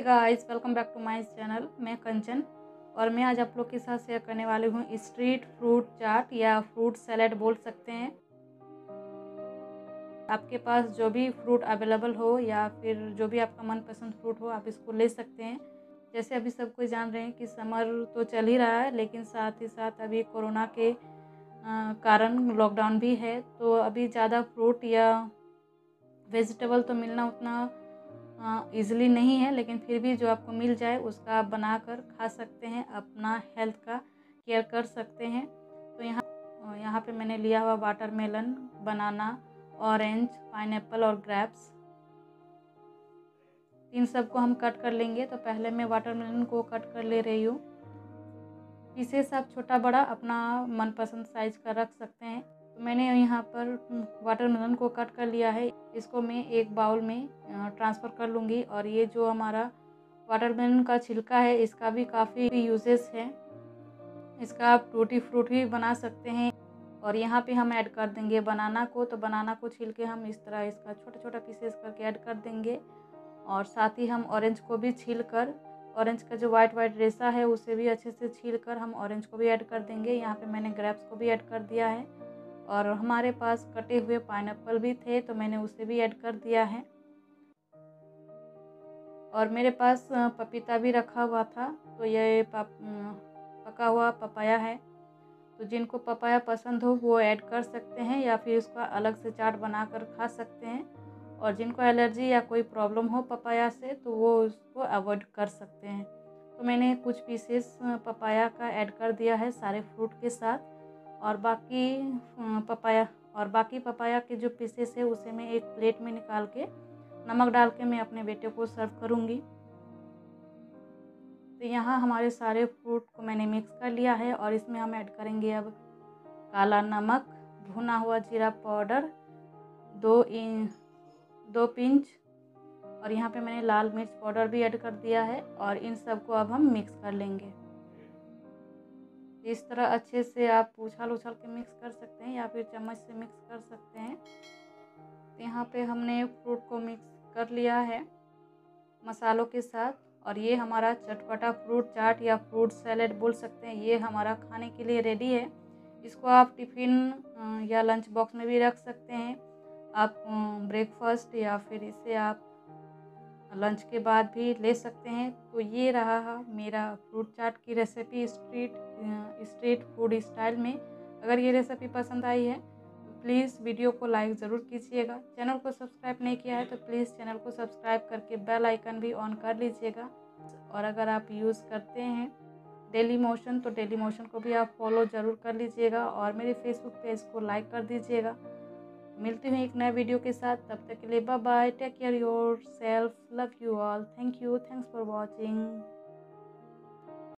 Guys, welcome back to my channel. मैं कंचन और मैं आज आप लोग के साथ शेयर करने वाली हूँ स्ट्रीट फ्रूट चाट या फ्रूट सैलेड बोल सकते हैं। आपके पास जो भी फ्रूट अवेलेबल हो या फिर जो भी आपका मनपसंद फ्रूट हो, आप इसको ले सकते हैं। जैसे अभी सब कोई जान रहे हैं कि समर तो चल ही रहा है, लेकिन साथ ही साथ अभी कोरोना के कारण लॉकडाउन भी है। तो अभी ज़्यादा फ्रूट या वेजिटेबल तो मिलना उतना ईज़िली नहीं है, लेकिन फिर भी जो आपको मिल जाए उसका आप बनाकर खा सकते हैं, अपना हेल्थ का केयर कर सकते हैं। तो यहाँ पे मैंने लिया हुआ वाटरमेलन, बनाना, ऑरेंज, पाइनएप्पल और ग्रेप्स, इन सबको हम कट कर लेंगे। तो पहले मैं वाटरमेलन को कट कर ले रही हूँ। पीसेस आप छोटा बड़ा अपना मनपसंद साइज़ का रख सकते हैं। तो मैंने यहाँ पर वाटरमेलन को कट कर लिया है। इसको मैं एक बाउल में ट्रांसफ़र कर लूँगी। और ये जो हमारा वाटरमेलन का छिलका है, इसका भी काफ़ी यूजेस है। इसका आप टूटी फ्रूट भी बना सकते हैं। और यहाँ पे हम ऐड कर देंगे बनाना को। तो बनाना को छील के हम इस तरह इसका छोटा छोटा पीसेस करके ऐड कर देंगे। और साथ ही हम ऑरेंज को भी छील कर, ऑरेंज का जो वाइट रेसा है उसे भी अच्छे से छील कर हम ऑरेंज को भी ऐड कर देंगे। यहाँ पे मैंने ग्रेप्स को भी ऐड कर दिया है। और हमारे पास कटे हुए पाइनएप्पल भी थे, तो मैंने उसे भी ऐड कर दिया है। और मेरे पास पपीता भी रखा हुआ था। तो ये पका हुआ पपाया है। तो जिनको पपाया पसंद हो वो ऐड कर सकते हैं या फिर उसका अलग से चाट बनाकर खा सकते हैं। और जिनको एलर्जी या कोई प्रॉब्लम हो पपाया से, तो वो उसको अवॉइड कर सकते हैं। तो मैंने कुछ पीसेस पपाया का ऐड कर दिया है सारे फ्रूट के साथ। और बाकी पपाया के जो पीसेस है उसे मैं एक प्लेट में निकाल के नमक डाल के मैं अपने बेटे को सर्व करूँगी। तो यहाँ हमारे सारे फ्रूट को मैंने मिक्स कर लिया है। और इसमें हम ऐड करेंगे अब काला नमक, भुना हुआ जीरा पाउडर, 2 पिंच, और यहाँ पे मैंने लाल मिर्च पाउडर भी ऐड कर दिया है। और इन सबको अब हम मिक्स कर लेंगे। इस तरह अच्छे से आप उछाल के मिक्स कर सकते हैं या फिर चम्मच से मिक्स कर सकते हैं। तो यहाँ पे हमने फ्रूट को मिक्स कर लिया है मसालों के साथ। और ये हमारा चटपटा फ्रूट चाट या फ्रूट सैलेड बोल सकते हैं, ये हमारा खाने के लिए रेडी है। इसको आप टिफ़िन या लंच बॉक्स में भी रख सकते हैं। आप ब्रेकफास्ट या फिर इसे आप लंच के बाद भी ले सकते हैं। तो ये रहा मेरा फ्रूट चाट की रेसिपी स्ट्रीट फूड स्टाइल में। अगर ये रेसिपी पसंद आई है तो प्लीज़ वीडियो को लाइक ज़रूर कीजिएगा। चैनल को सब्सक्राइब नहीं किया है तो प्लीज़ चैनल को सब्सक्राइब करके बेल आइकन भी ऑन कर लीजिएगा। और अगर आप यूज़ करते हैं डेली मोशन, तो डेली मोशन को भी आप फॉलो ज़रूर कर लीजिएगा। और मेरे फेसबुक पेज को लाइक कर दीजिएगा। मिलती हूँ एक नए वीडियो के साथ, तब तक के लिए bye bye, take care yourself, love you all, thanks for watching.